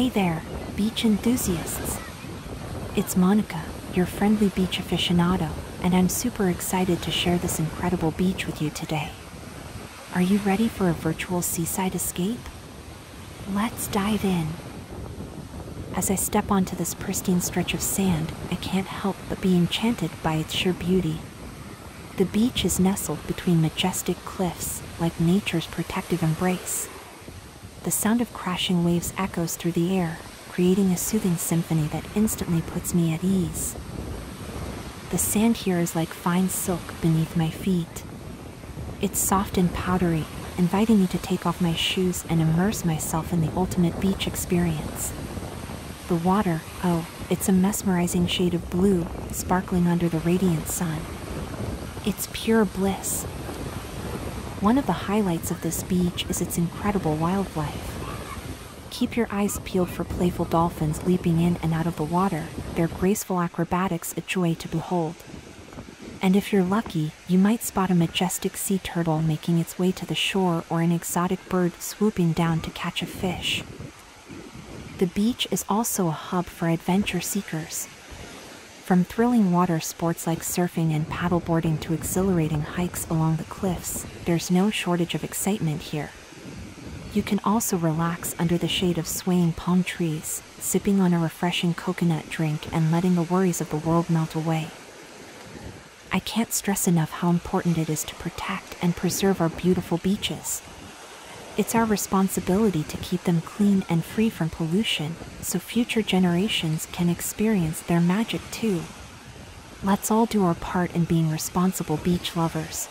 Hey there, beach enthusiasts! It's Monica, your friendly beach aficionado, and I'm super excited to share this incredible beach with you today. Are you ready for a virtual seaside escape? Let's dive in. As I step onto this pristine stretch of sand, I can't help but be enchanted by its sheer beauty. The beach is nestled between majestic cliffs, like nature's protective embrace. The sound of crashing waves echoes through the air, creating a soothing symphony that instantly puts me at ease. The sand here is like fine silk beneath my feet. It's soft and powdery, inviting me to take off my shoes and immerse myself in the ultimate beach experience. The water, oh, it's a mesmerizing shade of blue, sparkling under the radiant sun. It's pure bliss. One of the highlights of this beach is its incredible wildlife. Keep your eyes peeled for playful dolphins leaping in and out of the water, their graceful acrobatics a joy to behold. And if you're lucky, you might spot a majestic sea turtle making its way to the shore or an exotic bird swooping down to catch a fish. The beach is also a hub for adventure seekers. From thrilling water sports like surfing and paddleboarding to exhilarating hikes along the cliffs, there's no shortage of excitement here. You can also relax under the shade of swaying palm trees, sipping on a refreshing coconut drink and letting the worries of the world melt away. I can't stress enough how important it is to protect and preserve our beautiful beaches. It's our responsibility to keep them clean and free from pollution, so future generations can experience their magic too. Let's all do our part in being responsible beach lovers.